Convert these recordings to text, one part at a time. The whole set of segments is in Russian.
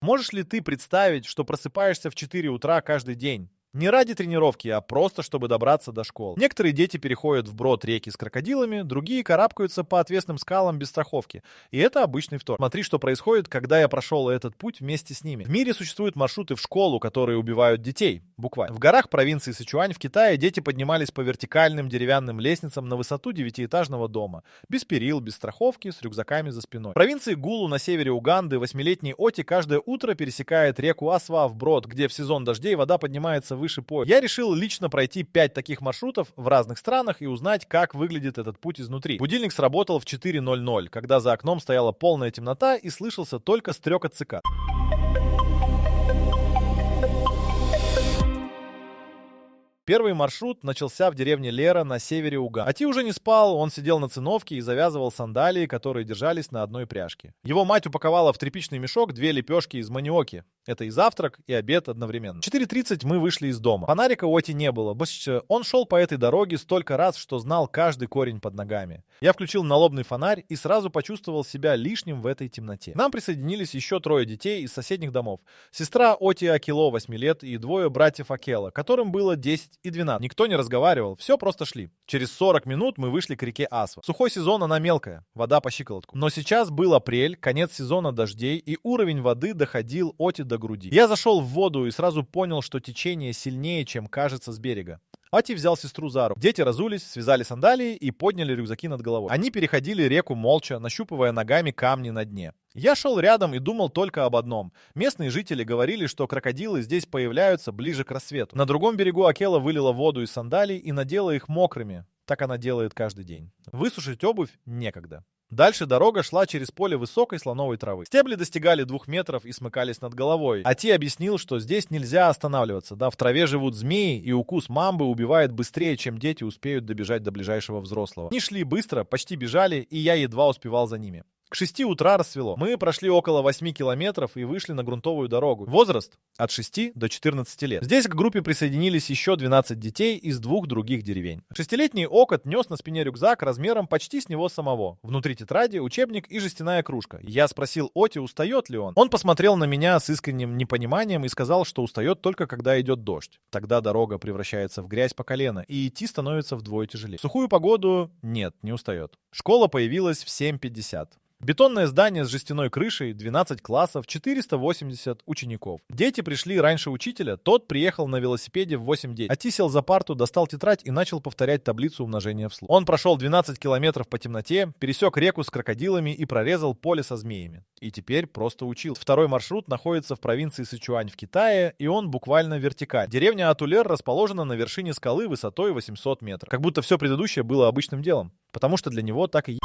Можешь ли ты представить, что просыпаешься в 4 утра каждый день? Не ради тренировки, а просто чтобы добраться до школы. Некоторые дети переходят вброд реки с крокодилами, другие карабкаются по отвесным скалам без страховки. И это обычный вторник. Смотри, что происходит, когда я прошел этот путь вместе с ними. В мире существуют маршруты в школу, которые убивают детей. Буквально. В горах провинции Сычуань в Китае дети поднимались по вертикальным деревянным лестницам на высоту девятиэтажного дома. Без перил, без страховки, с рюкзаками за спиной. В провинции Гулу на севере Уганды 8-летний Оти каждое утро пересекает реку Асва вброд, где в сезон дождей вода поднимается выше пояса. Я решил лично пройти 5 таких маршрутов в разных странах и узнать, как выглядит этот путь изнутри. Будильник сработал в 4:00, когда за окном стояла полная темнота и слышался только стрекот цикад. Первый маршрут начался в деревне Лера на севере Уганды. Ати уже не спал, он сидел на циновке и завязывал сандалии, которые держались на одной пряжке. Его мать упаковала в тряпичный мешок 2 лепешки из маниоки. Это и завтрак, и обед одновременно. В 4:30 мы вышли из дома. Фонарика у Оти не было. Он шел по этой дороге столько раз, что знал каждый корень под ногами. Я включил налобный фонарь и сразу почувствовал себя лишним в этой темноте. К нам присоединились еще 3 детей из соседних домов. Сестра Оти Акило, 8 лет, и 2 братьев Акела, которым было 10 и 12. Никто не разговаривал, все просто шли. Через 40 минут мы вышли к реке Асва. Сухой сезон, она мелкая, вода по щиколотку. Но сейчас был апрель, конец сезона дождей, и уровень воды доходил Оти до груди. Я зашел в воду и сразу понял, что течение сильнее, чем кажется с берега. Ати взял сестру за руку. Дети разулись, связали сандалии и подняли рюкзаки над головой. Они переходили реку молча, нащупывая ногами камни на дне. Я шел рядом и думал только об одном. Местные жители говорили, что крокодилы здесь появляются ближе к рассвету. На другом берегу Акела вылила воду из сандалий и надела их мокрыми. Так она делает каждый день. Высушить обувь некогда. Дальше дорога шла через поле высокой слоновой травы. Стебли достигали 2 метров и смыкались над головой. Ати объяснил, что здесь нельзя останавливаться. Да, в траве живут змеи, и укус мамбы убивает быстрее, чем дети успеют добежать до ближайшего взрослого. Они шли быстро, почти бежали, и я едва успевал за ними. К 6 утра рассвело. Мы прошли около 8 километров и вышли на грунтовую дорогу. Возраст от 6 до 14 лет. Здесь к группе присоединились еще 12 детей из 2 других деревень. 6-летний Окот нес на спине рюкзак размером почти с него самого. Внутри тетради учебник и жестяная кружка. Я спросил Оти, устает ли он. Он посмотрел на меня с искренним непониманием и сказал, что устает только когда идет дождь. Тогда дорога превращается в грязь по колено, и идти становится вдвое тяжелее. В сухую погоду нет, не устает. Школа появилась в 7:50. Бетонное здание с жестяной крышей, 12 классов, 480 учеников. Дети пришли раньше учителя, тот приехал на велосипеде в 8:10. Ати сел за парту, достал тетрадь и начал повторять таблицу умножения вслух. Он прошел 12 километров по темноте, пересек реку с крокодилами и прорезал поле со змеями. И теперь просто учил. Второй маршрут находится в провинции Сычуань в Китае, и он буквально вертикаль. Деревня Атулер расположена на вершине скалы высотой 800 метров. Как будто все предыдущее было обычным делом, потому что для него так и есть.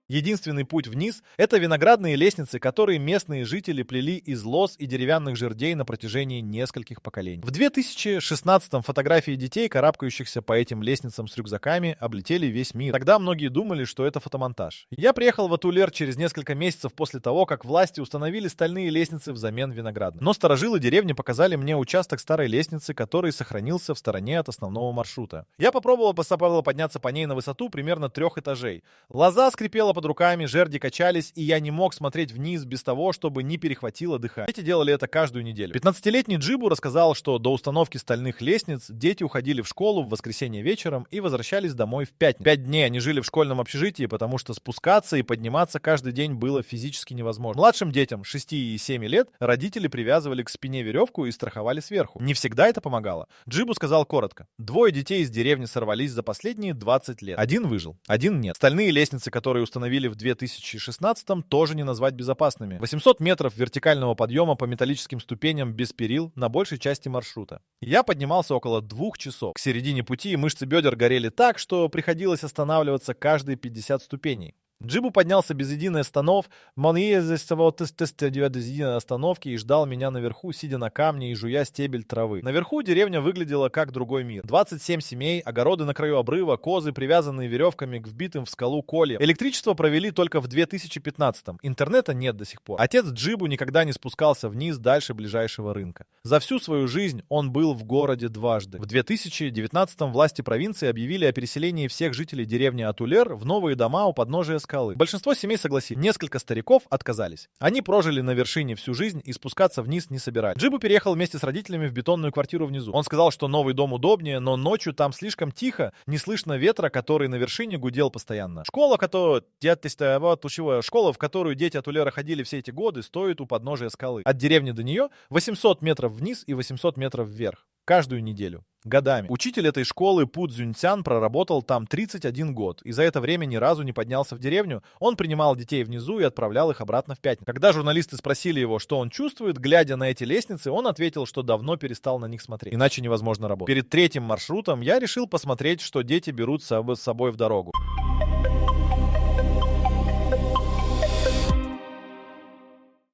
Единственный путь вниз – это виноградные лестницы, которые местные жители плели из лоз и деревянных жердей на протяжении нескольких поколений. В 2016-м фотографии детей, карабкающихся по этим лестницам с рюкзаками, облетели весь мир. Тогда многие думали, что это фотомонтаж. Я приехал в Атулер через несколько месяцев после того, как власти установили стальные лестницы взамен виноградных. Но старожилы деревни показали мне участок старой лестницы, который сохранился в стороне от основного маршрута. Я попробовал подняться по ней на высоту примерно 3 этажей. Лоза скрипела под руками, жерди качались, и я не мог смотреть вниз без того, чтобы не перехватило дыхание. Дети делали это каждую неделю. 15-летний Джибу рассказал, что до установки стальных лестниц дети уходили в школу в воскресенье вечером и возвращались домой в пятницу. 5 дней они жили в школьном общежитии, потому что спускаться и подниматься каждый день было физически невозможно. Младшим детям 6 и 7 лет родители привязывали к спине веревку и страховали сверху. Не всегда это помогало. Джибу сказал коротко: 2 детей из деревни сорвались за последние 20 лет. Один выжил, один нет. Стальные лестницы, которые установили в 2016-м, тоже не назвать безопасными. 800 метров вертикального подъема по металлическим ступеням без перил на большей части маршрута. Я поднимался около 2 часов. К середине пути мышцы бедер горели так, что приходилось останавливаться каждые 50 ступеней. Джибу поднялся без единой остановки, остановки и ждал меня наверху, сидя на камне и жуя стебель травы. Наверху деревня выглядела как другой мир. 27 семей, огороды на краю обрыва, козы, привязанные веревками к вбитым в скалу кольям. Электричество провели только в 2015-м. Интернета нет до сих пор. Отец Джибу никогда не спускался вниз дальше ближайшего рынка. За всю свою жизнь он был в городе дважды. В 2019-м власти провинции объявили о переселении всех жителей деревни Атулер в новые дома у подножия скалы. скалы. Большинство семей согласились. Несколько стариков отказались. Они прожили на вершине всю жизнь и спускаться вниз не собирались. Джибу переехал вместе с родителями в бетонную квартиру внизу. Он сказал, что новый дом удобнее, но ночью там слишком тихо, не слышно ветра, который на вершине гудел постоянно. Школа, в которую дети от Улера ходили все эти годы, стоит у подножия скалы. От деревни до нее 800 метров вниз и 800 метров вверх. Каждую неделю. Годами. Учитель этой школы Пу Цзюньцян проработал там 31 год, и за это время ни разу не поднялся в деревню. Он принимал детей внизу и отправлял их обратно в пятницу. Когда журналисты спросили его, что он чувствует, глядя на эти лестницы, он ответил, что давно перестал на них смотреть. Иначе невозможно работать. Перед третьим маршрутом я решил посмотреть, что дети берут с собой в дорогу.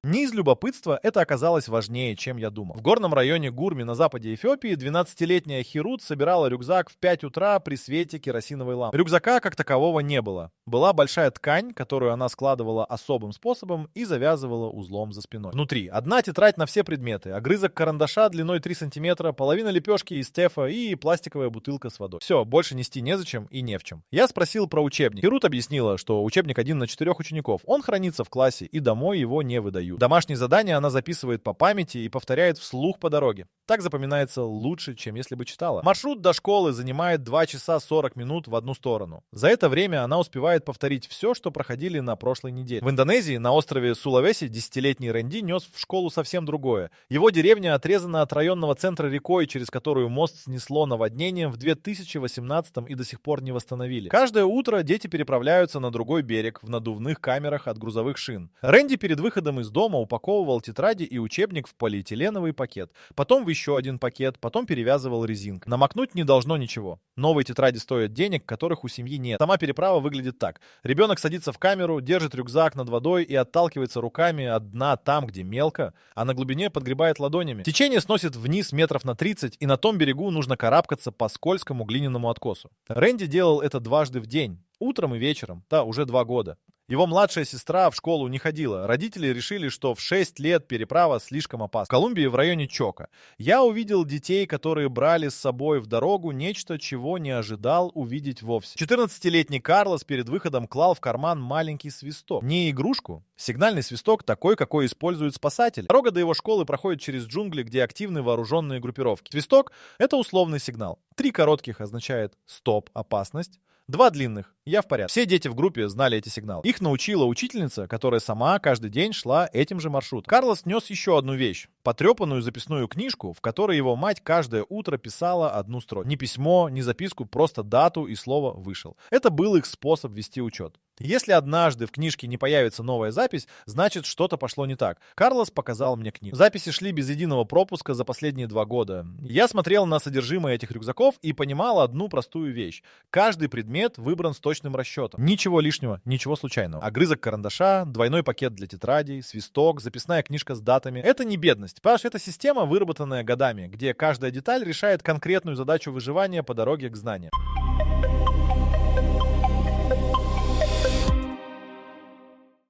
Не из любопытства, это оказалось важнее, чем я думал. В горном районе Гурми на западе Эфиопии 12-летняя Хирут собирала рюкзак в 5 утра при свете керосиновой лампы. Рюкзака как такового не было. Была большая ткань, которую она складывала особым способом и завязывала узлом за спиной. Внутри одна тетрадь на все предметы, огрызок карандаша длиной 3 сантиметра, половина лепешки из тефа и пластиковая бутылка с водой. Все, больше нести незачем и не в чем. Я спросил про учебник. Хирут объяснила, что учебник 1 на 4 учеников. Он хранится в классе и домой его не выдают. Домашние задания она записывает по памяти и повторяет вслух по дороге. Так запоминается лучше, чем если бы читала. Маршрут до школы занимает 2 часа 40 минут в одну сторону. За это время она успевает повторить все, что проходили на прошлой неделе. В Индонезии, на острове Сулавеси, 10-летний Рэнди нес в школу совсем другое. Его деревня отрезана от районного центра рекой, через которую мост снесло наводнением в 2018 и до сих пор не восстановили. Каждое утро дети переправляются на другой берег в надувных камерах от грузовых шин. Рэнди перед выходом из дома упаковывал тетради и учебник в полиэтиленовый пакет, потом в еще один пакет, потом перевязывал резинкой. Намокнуть не должно ничего. Новые тетради стоят денег, которых у семьи нет. Сама переправа выглядит так. Ребенок садится в камеру, держит рюкзак над водой и отталкивается руками от дна там, где мелко, а на глубине подгребает ладонями. Течение сносит вниз метров на 30, и на том берегу нужно карабкаться по скользкому глиняному откосу. Рэнди делал это дважды в день, утром и вечером, уже 2 года. Его младшая сестра в школу не ходила. Родители решили, что в 6 лет переправа слишком опасна. В Колумбии, в районе Чока, я увидел детей, которые брали с собой в дорогу нечто, чего не ожидал увидеть вовсе. 14-летний Карлос перед выходом клал в карман маленький свисток. Не игрушку. Сигнальный свисток такой, какой используют спасатели. Дорога до его школы проходит через джунгли, где активны вооруженные группировки. Свисток — это условный сигнал. 3 коротких означает «стоп, опасность». 2 длинных. Я в порядке. Все дети в группе знали эти сигналы. Их научила учительница, которая сама каждый день шла этим же маршрутом. Карлос нес еще одну вещь. Потрепанную записную книжку, в которой его мать каждое утро писала одну строчку. Ни письмо, ни записку, просто дату и слово «вышел». Это был их способ вести учет. Если однажды в книжке не появится новая запись, значит, что-то пошло не так. Карлос показал мне книгу. Записи шли без единого пропуска за последние 2 года. Я смотрел на содержимое этих рюкзаков и понимал одну простую вещь. Каждый предмет выбран с точным расчетом. Ничего лишнего, ничего случайного. Огрызок карандаша, двойной пакет для тетрадей, свисток, записная книжка с датами. Это не бедность. Понимаешь, это система, выработанная годами, где каждая деталь решает конкретную задачу выживания по дороге к знаниям.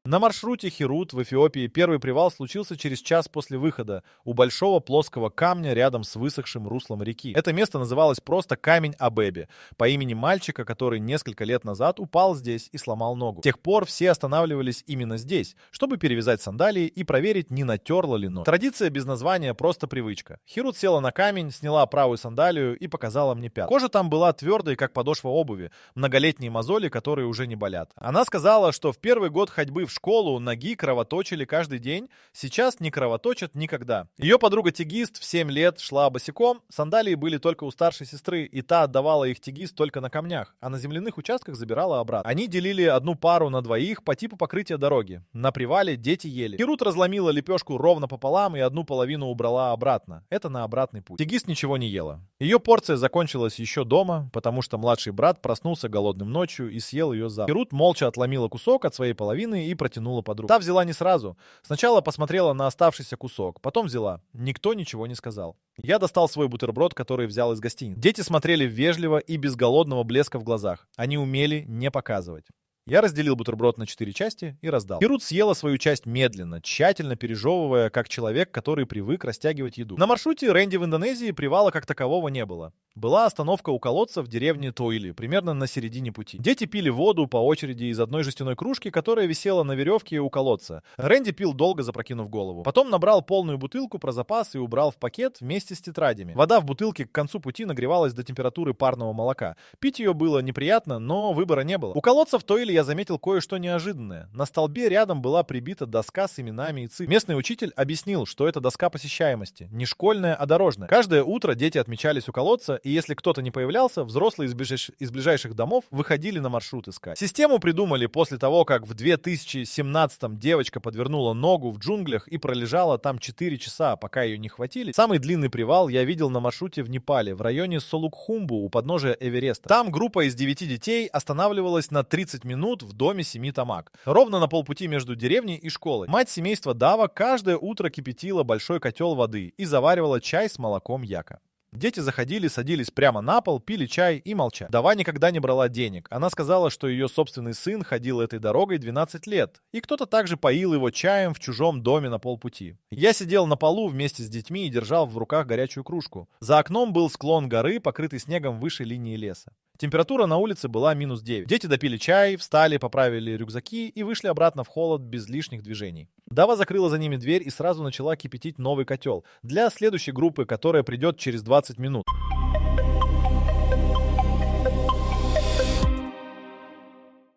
На маршруте Хирут в Эфиопии первый привал случился через час после выхода у большого плоского камня рядом с высохшим руслом реки. Это место называлось просто Камень Абеби, по имени мальчика, который несколько лет назад упал здесь и сломал ногу. С тех пор все останавливались именно здесь, чтобы перевязать сандалии и проверить, не натерла ли ногу. Традиция без названия, просто привычка. Хирут села на камень, сняла правую сандалию и показала мне пятку. Кожа там была твердой, как подошва обуви, многолетние мозоли, которые уже не болят. Она сказала, что в первый год ходьбы в школу ноги кровоточили каждый день, сейчас не кровоточат никогда. Ее подруга-тегист в 7 лет шла босиком, сандалии были только у старшей сестры, и та отдавала их тегист только на камнях, а на земляных участках забирала обратно. Они делили одну пару на двоих по типу покрытия дороги. На привале дети ели. Хирут разломила лепешку ровно пополам и одну половину убрала обратно. Это на обратный путь. Тегист ничего не ела. Ее порция закончилась еще дома, потому что младший брат проснулся голодным ночью и съел ее за. Хирут молча отломила кусок от своей половины и протянула подругу. Та взяла не сразу. Сначала посмотрела на оставшийся кусок, потом взяла. Никто ничего не сказал. Я достал свой бутерброд, который взял из гостиницы. Дети смотрели вежливо и без голодного блеска в глазах. Они умели не показывать. Я разделил бутерброд на 4 части и раздал. И Рут съела свою часть медленно, тщательно пережевывая, как человек, который привык растягивать еду. На маршруте Рэнди в Индонезии привала как такового не было. Была остановка у колодца в деревне Тойли, примерно на середине пути. Дети пили воду по очереди из одной жестяной кружки, которая висела на веревке у колодца. Рэнди пил долго, запрокинув голову. Потом набрал полную бутылку про запас и убрал в пакет вместе с тетрадями. Вода в бутылке к концу пути нагревалась до температуры парного молока. Пить ее было неприятно, но выбора не было. У колодца в Тойли я заметил кое-что неожиданное. На столбе рядом была прибита доска с именами и цифрами. Местный учитель объяснил, что это доска посещаемости. Не школьная, а дорожная. Каждое утро дети отмечались у колодца, и если кто-то не появлялся, взрослые из ближайших домов выходили на маршрут искать. Систему придумали после того, как в 2017-м девочка подвернула ногу в джунглях и пролежала там 4 часа, пока ее не хватили. Самый длинный привал я видел на маршруте в Непале, в районе Солукхумбу, у подножия Эвереста. Там группа из 9 детей останавливалась на 30 минут в доме 7 тамак, ровно на полпути между деревней и школой. Мать семейства Дава каждое утро кипятила большой котел воды и заваривала чай с молоком яка. Дети заходили, садились прямо на пол, пили чай и молчали. Дава никогда не брала денег. Она сказала, что ее собственный сын ходил этой дорогой 12 лет, и кто-то также поил его чаем в чужом доме на полпути. Я сидел на полу вместе с детьми и держал в руках горячую кружку. За окном был склон горы, покрытый снегом выше линии леса. Температура на улице была минус 9. Дети допили чай, встали, поправили рюкзаки и вышли обратно в холод без лишних движений. Дава закрыла за ними дверь и сразу начала кипятить новый котел для следующей группы, которая придет через 20 минут.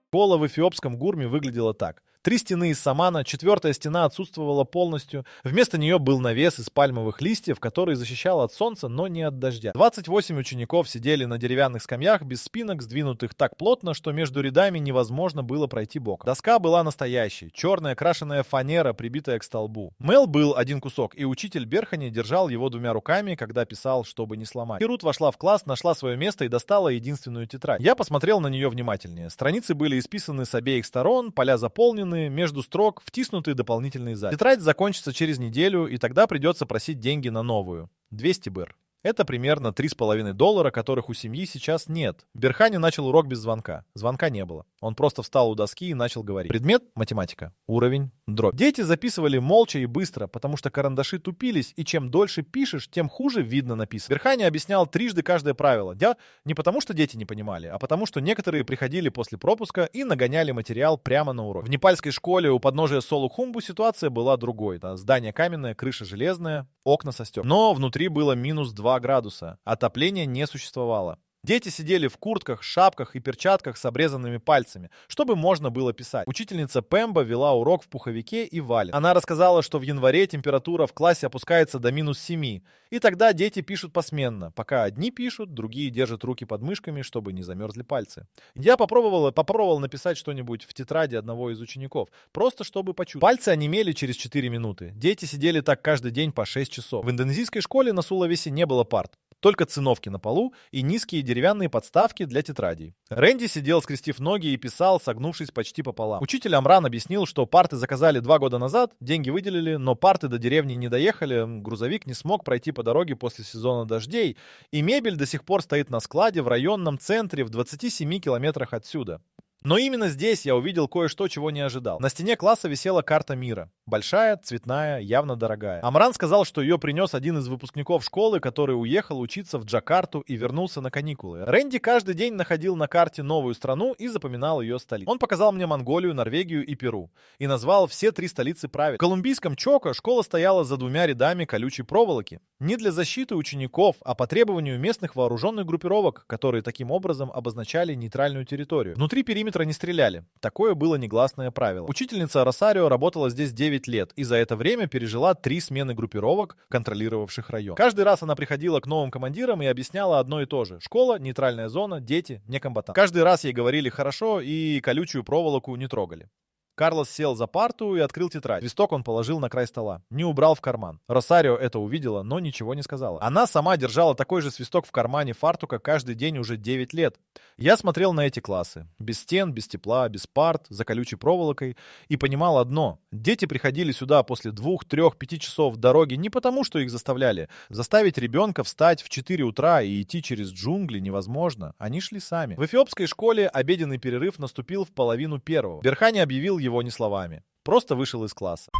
Школа в эфиопском Гурме выглядела так. 3 стены из самана, 4-я стена отсутствовала полностью. Вместо нее был навес из пальмовых листьев, который защищал от солнца, но не от дождя. 28 учеников сидели на деревянных скамьях без спинок, сдвинутых так плотно, что между рядами невозможно было пройти боком. Доска была настоящей, черная крашеная фанера, прибитая к столбу. Мел был один кусок, и учитель Берхани держал его 2 руками, когда писал, чтобы не сломать. Рут вошла в класс, нашла свое место и достала единственную тетрадь. Я посмотрел на нее внимательнее. Страницы были исписаны с обеих сторон, поля заполнены, между строк втиснуты дополнительные записи. Тетрадь закончится через неделю, и тогда придется просить деньги на новую. 200 быр. Это примерно $3,5, которых у семьи сейчас нет. Берхани начал урок без звонка. Звонка не было. Он просто встал у доски и начал говорить. Предмет — математика. Уровень — дробь. Дети записывали молча и быстро, потому что карандаши тупились, и чем дольше пишешь, тем хуже видно написано. Берхани объяснял трижды каждое правило. Не потому что дети не понимали, а потому что некоторые приходили после пропуска и нагоняли материал прямо на урок. В непальской школе у подножия Солукхумбу ситуация была другой. Здание каменное, крыша железная, окна со стеклом. Но внутри было минус 2 градуса. Отопления не существовало. Дети сидели в куртках, шапках и перчатках с обрезанными пальцами, чтобы можно было писать. Учительница Пемба вела урок в пуховике и валенках. Она рассказала, что в январе температура в классе опускается до минус 7. И тогда дети пишут посменно. Пока одни пишут, другие держат руки под мышками, чтобы не замерзли пальцы. Я попробовал написать что-нибудь в тетради одного из учеников, просто чтобы почувствовать. Пальцы онемели через 4 минуты. Дети сидели так каждый день по 6 часов. В индонезийской школе на Сулавеси не было парт. Только циновки на полу и низкие деревянные подставки для тетрадей. Рэнди сидел, скрестив ноги, и писал, согнувшись почти пополам. Учитель Амран объяснил, что парты заказали 2 года назад, деньги выделили, но парты до деревни не доехали, грузовик не смог пройти по дороге после сезона дождей, и мебель до сих пор стоит на складе в районном центре в 27 километрах отсюда. Но именно здесь я увидел кое-что, чего не ожидал. На стене класса висела карта мира. Большая, цветная, явно дорогая. Амран сказал, что ее принес один из выпускников школы, который уехал учиться в Джакарту и вернулся на каникулы. Рэнди каждый день находил на карте новую страну и запоминал ее столицу. Он показал мне Монголию, Норвегию и Перу. И назвал все 3 столицы правильно. В колумбийском Чоко школа стояла за 2 рядами колючей проволоки. Не для защиты учеников, а по требованию местных вооруженных группировок, которые таким образом обозначали нейтральную территорию. Внутри периметра не стреляли. Такое было негласное правило. Учительница Росарио работала здесь 9 лет и за это время пережила 3 смены группировок, контролировавших район. Каждый раз она приходила к новым командирам и объясняла одно и то же. Школа, нейтральная зона, дети, некомбатанты. Каждый раз ей говорили хорошо и колючую проволоку не трогали. Карлос сел за парту и открыл тетрадь. Листок он положил на край стола. Не убрал в карман. Росарио это увидела, но ничего не сказала. Она сама держала такой же свисток в кармане фартука каждый день уже 9 лет. Я смотрел на эти классы. Без стен, без тепла, без парт, за колючей проволокой. И понимал одно. Дети приходили сюда после 2, 3, 5 часов дороги не потому, что их заставляли. Заставить ребенка встать в 4 утра и идти через джунгли невозможно. Они шли сами. В эфиопской школе обеденный перерыв наступил в половину первого. Берхани объявил его не словами. Просто вышел из класса.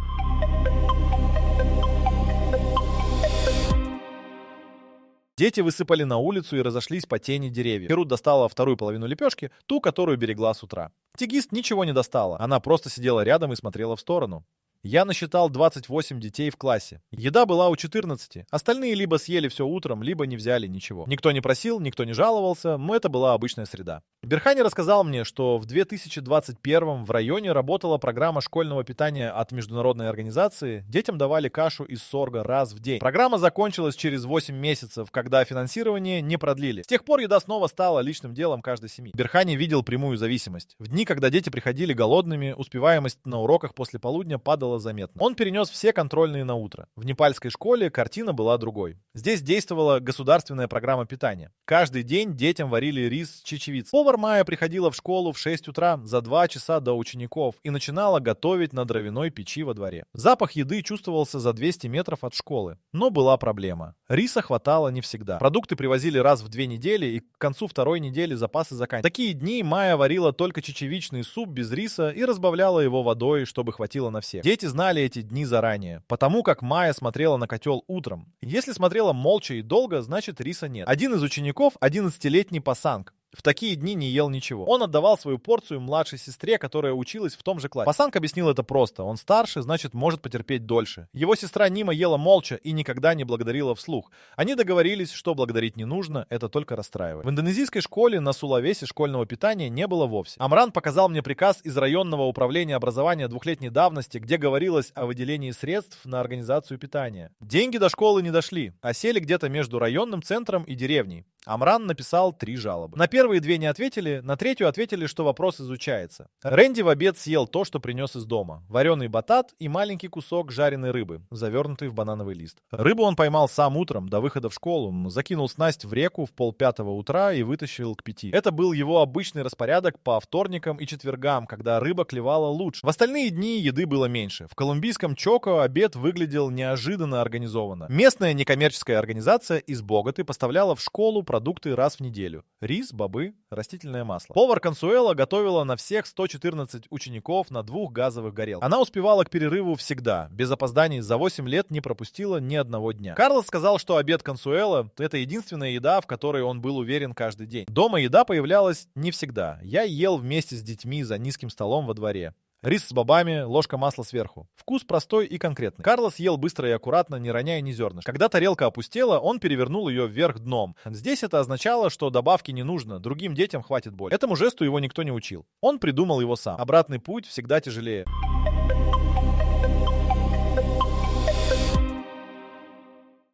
Дети высыпали на улицу и разошлись по тени деревьев. Херут достала вторую половину лепешки, ту, которую берегла с утра. Тигист ничего не достала. Она просто сидела рядом и смотрела в сторону. Я насчитал 28 детей в классе. Еда была у 14. Остальные либо съели все утром, либо не взяли ничего. Никто не просил, никто не жаловался, но это была обычная среда. Берхани рассказал мне, что в 2021 в районе работала программа школьного питания от международной организации. Детям давали кашу из сорга раз в день. Программа закончилась через 8 месяцев, когда финансирование не продлили. С тех пор еда снова стала личным делом каждой семьи. Берхани видел прямую зависимость. В дни, когда дети приходили голодными, успеваемость на уроках после полудня падала заметно. Он перенес все контрольные на утро. В непальской школе картина была другой. Здесь действовала государственная программа питания. Каждый день детям варили рис с чечевицей. Повар Майя приходила в школу в 6 утра за 2 часа до учеников и начинала готовить на дровяной печи во дворе. Запах еды чувствовался за 200 метров от школы. Но была проблема. Риса хватало не всегда. Продукты привозили раз в 2 недели, и к концу второй недели запасы заканчивались. В такие дни Майя варила только чечевичный суп без риса и разбавляла его водой, чтобы хватило на всех. Дети знали эти дни заранее, потому как Майя смотрела на котел утром. Если смотрела молча и долго, значит риса нет. Один из учеников, 11-летний Пасанг, в такие дни не ел ничего. Он отдавал свою порцию младшей сестре, которая училась в том же классе. Пасанг объяснил это просто. Он старше, значит, может потерпеть дольше. Его сестра Нима ела молча и никогда не благодарила вслух. Они договорились, что благодарить не нужно, это только расстраивает. В индонезийской школе на Сулавеси школьного питания не было вовсе. Амран показал мне приказ из районного управления образования 2-летней давности, где говорилось о выделении средств на организацию питания. Деньги до школы не дошли, а сели где-то между районным центром и деревней. Амран написал 3 жалобы. На первые 2 не ответили, на третью ответили, что вопрос изучается. Рэнди в обед съел то, что принес из дома. Вареный батат и маленький кусок жареной рыбы, завернутый в банановый лист. Рыбу он поймал сам утром, до выхода в школу, закинул снасть в реку в 4:30 утра и вытащил к 5. Это был его обычный распорядок по вторникам и четвергам, когда рыба клевала лучше. В остальные дни еды было меньше. В колумбийском Чоко обед выглядел неожиданно организованно. Местная некоммерческая организация из Боготы поставляла в школу продукты раз в неделю. Рис, бобы, растительное масло. Повар Консуэла готовила на всех 114 учеников на 2 газовых горелках. Она успевала к перерыву всегда, без опозданий, за 8 лет не пропустила ни одного дня. Карлос сказал, что обед Консуэла — это единственная еда, в которой он был уверен каждый день. Дома еда появлялась не всегда. Я ел вместе с детьми за низким столом во дворе. Рис с бобами, ложка масла сверху. Вкус простой и конкретный. Карлос ел быстро и аккуратно, не роняя ни зернышка. Когда тарелка опустела, он перевернул ее вверх дном. Здесь это означало, что добавки не нужно, другим детям хватит больше. Этому жесту его никто не учил. Он придумал его сам. Обратный путь всегда тяжелее.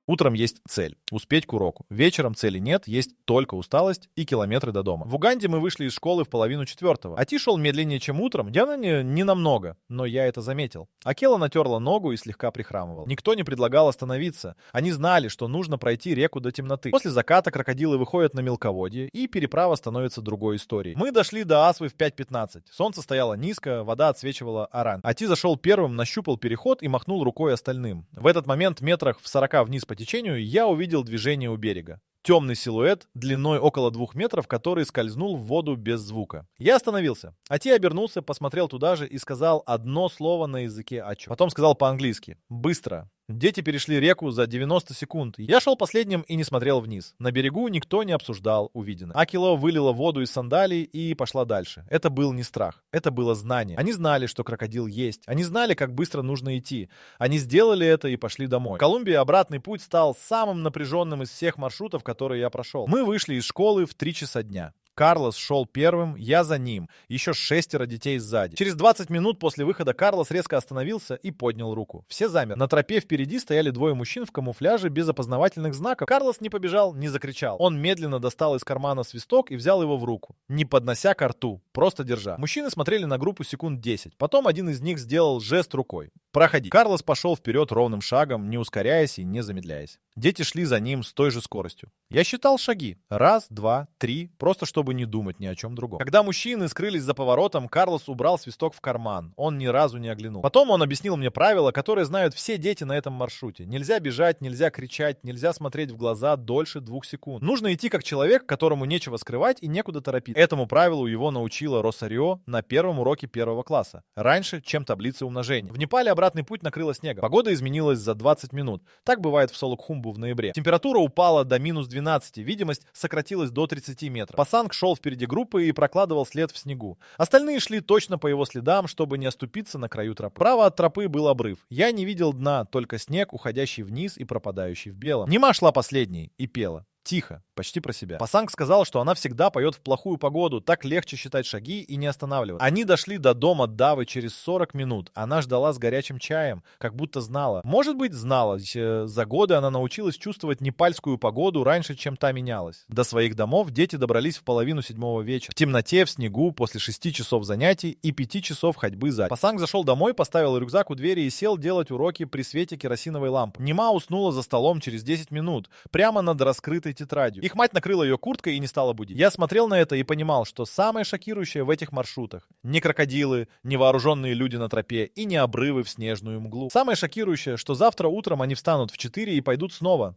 Утром есть цель — успеть к уроку. Вечером цели нет, есть только усталость и километры до дома. В Уганде мы вышли из школы в 3:30. Ати шел медленнее, чем утром, явно не намного, но я это заметил. Акела натерла ногу и слегка прихрамывал. Никто не предлагал остановиться. Они знали, что нужно пройти реку до темноты. После заката крокодилы выходят на мелководье, и переправа становится другой историей. Мы дошли до Асвы в 5:15. Солнце стояло низко, вода отсвечивала оранж. Ати зашел первым, нащупал переход и махнул рукой остальным. В этот момент метрах в 40 вниз по течению я увидел движение у берега. Темный силуэт, длиной около 2 метров, который скользнул в воду без звука. Я остановился. Ати обернулся, посмотрел туда же и сказал одно слово на языке ачо. Потом сказал по-английски. Быстро. Дети перешли реку за 90 секунд. Я шел последним и не смотрел вниз. На берегу никто не обсуждал увиденное. Акило вылила воду из сандалий и пошла дальше. Это был не страх. Это было знание. Они знали, что крокодил есть. Они знали, как быстро нужно идти. Они сделали это и пошли домой. В Колумбии обратный путь стал самым напряженным из всех маршрутов, которые я прошел. Мы вышли из школы в 3 часа дня. Карлос шел первым, я за ним, еще 6 детей сзади. Через 20 минут после выхода Карлос резко остановился и поднял руку. Все замерли. На тропе впереди стояли 2 мужчин в камуфляже без опознавательных знаков. Карлос не побежал, не закричал. Он медленно достал из кармана свисток и взял его в руку, не поднося ко рту, просто держа. Мужчины смотрели на группу секунд 10. Потом один из них сделал жест рукой. «Проходи». Карлос пошел вперед ровным шагом, не ускоряясь и не замедляясь. Дети шли за ним с той же скоростью. Я считал шаги. 1, 2, 3, просто чтобы не думать ни о чем другом. Когда мужчины скрылись за поворотом, Карлос убрал свисток в карман. Он ни разу не оглянул. Потом он объяснил мне правила, которые знают все дети на этом маршруте. Нельзя бежать, нельзя кричать, нельзя смотреть в глаза дольше 2 секунд. Нужно идти как человек, которому нечего скрывать и некуда торопиться. Этому правилу его научила Росарио на первом уроке 1 класса. Раньше, чем таблицы умножения. В Непале обратный путь накрыло снегом. Погода изменилась за 20 минут. Так бывает в Солокхумбу в ноябре. Температура упала до -12, видимость сократилась до 30 метров. Пасанг шел впереди группы и прокладывал след в снегу. Остальные шли точно по его следам, чтобы не оступиться на краю тропы. Справа от тропы был обрыв. Я не видел дна, только снег, уходящий вниз и пропадающий в белом. Нима шла последней и пела. Тихо, почти про себя. Пасанг сказал, что она всегда поет в плохую погоду, так легче считать шаги и не останавливаться. Они дошли до дома Давы через 40 минут. Она ждала с горячим чаем, как будто знала. Может быть, знала. За годы она научилась чувствовать непальскую погоду раньше, чем та менялась. До своих домов дети добрались в 6:30 вечера. В темноте, в снегу, после 6 часов занятий и 5 часов ходьбы за день. Пасанг зашел домой, поставил рюкзак у двери и сел делать уроки при свете керосиновой лампы. Нима уснула за столом через 10 минут, прямо над раскрытой тетрадью. Их мать накрыла ее курткой и не стала будить. Я смотрел на это и понимал, что самое шокирующее в этих маршрутах — не крокодилы, не вооруженные люди на тропе и не обрывы в снежную мглу. Самое шокирующее, что завтра утром они встанут в 4 и пойдут снова.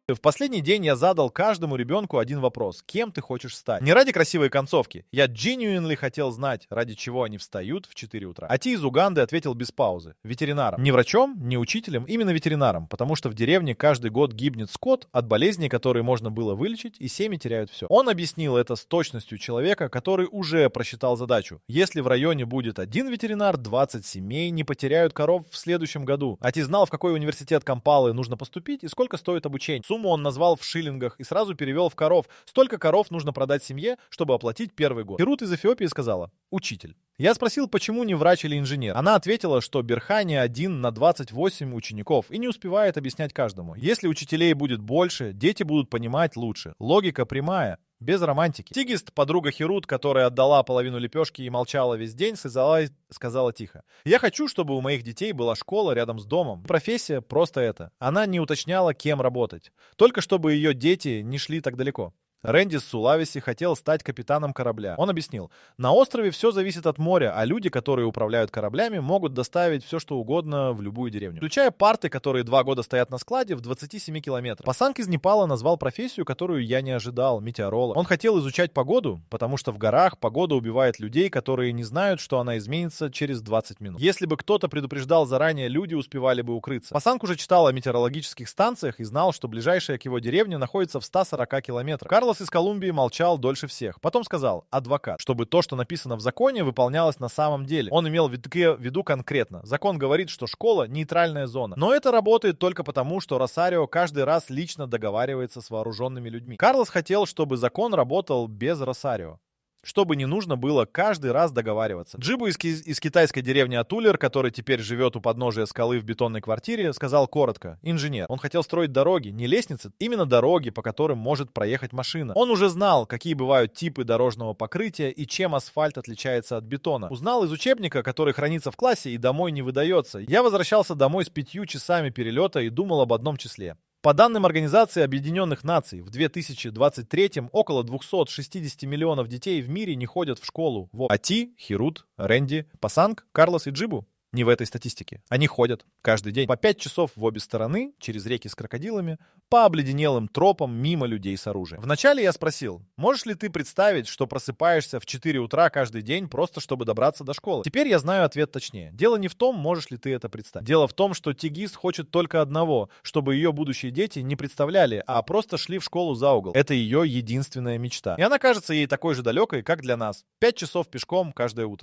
В последний день я задал каждому ребенку один вопрос. Кем ты хочешь стать? Не ради красивой концовки. Я genuinely хотел знать, ради чего они встают в 4 утра. Ати из Уганды ответил без паузы. Ветеринаром. Не врачом, не учителем, именно ветеринаром. Потому что в деревне каждый год гибнет скот от болезней, которые можно было вылечить, и семьи теряют все. Он объяснил это с точностью человека, который уже просчитал задачу. Если в районе будет 1 ветеринар, 20 семей не потеряют коров в следующем году. Ати знал, в какой университет Кампалы нужно поступить и сколько стоит обучение. Сумму он назвал в шиллингах и сразу перевел в коров. Столько коров нужно продать семье, чтобы оплатить первый год. Херут из Эфиопии сказала: учитель. Я спросил, почему не врач или инженер. Она ответила, что Берхани 1 на 28 учеников и не успевает объяснять каждому. Если учителей будет больше, дети будут понимать лучше. Логика прямая. Без романтики. Тигист, подруга Херут, которая отдала половину лепешки и молчала весь день, сказала тихо: «Я хочу, чтобы у моих детей была школа рядом с домом. Профессия просто это». Она не уточняла, кем работать. Только чтобы ее дети не шли так далеко. Рэнди с Сулавеси хотел стать капитаном корабля. Он объяснил: на острове все зависит от моря, а люди, которые управляют кораблями, могут доставить все, что угодно в любую деревню. Включая парты, которые 2 года стоят на складе в 27 километрах. Пасанг из Непала назвал профессию, которую я не ожидал — метеоролог. Он хотел изучать погоду, потому что в горах погода убивает людей, которые не знают, что она изменится через 20 минут. Если бы кто-то предупреждал заранее, люди успевали бы укрыться. Пасанг уже читал о метеорологических станциях и знал, что ближайшая к его деревне находится в 140 километрах. Карлос из Колумбии молчал дольше всех. Потом сказал: адвокат, чтобы то, что написано в законе, выполнялось на самом деле. Он имел в виду конкретно. Закон говорит, что школа — нейтральная зона. Но это работает только потому, что Росарио каждый раз лично договаривается с вооруженными людьми. Карлос хотел, чтобы закон работал без Росарио, чтобы не нужно было каждый раз договариваться. Джибу из китайской деревни Атулер, который теперь живет у подножия скалы в бетонной квартире, сказал коротко: инженер. Он хотел строить дороги, не лестницы, именно дороги, по которым может проехать машина. Он уже знал, какие бывают типы дорожного покрытия и чем асфальт отличается от бетона. Узнал из учебника, который хранится в классе и домой не выдается. Я возвращался домой с 5 часами перелета и думал об одном числе. По данным Организации Объединенных Наций, в 2023-м около 260 миллионов детей в мире не ходят в школу. Ати, Херут, Рэнди, Пасанг, Карлос и Джибу не в этой статистике. Они ходят каждый день по 5 часов в обе стороны, через реки с крокодилами, по обледенелым тропам мимо людей с оружием. Вначале я спросил: можешь ли ты представить, что просыпаешься в 4 утра каждый день просто чтобы добраться до школы? Теперь я знаю ответ точнее. Дело не в том, можешь ли ты это представить. Дело в том, что Тигист хочет только одного: чтобы ее будущие дети не представляли, а просто шли в школу за угол. Это ее единственная мечта. И она кажется ей такой же далекой, как для нас. 5 часов пешком каждое утро.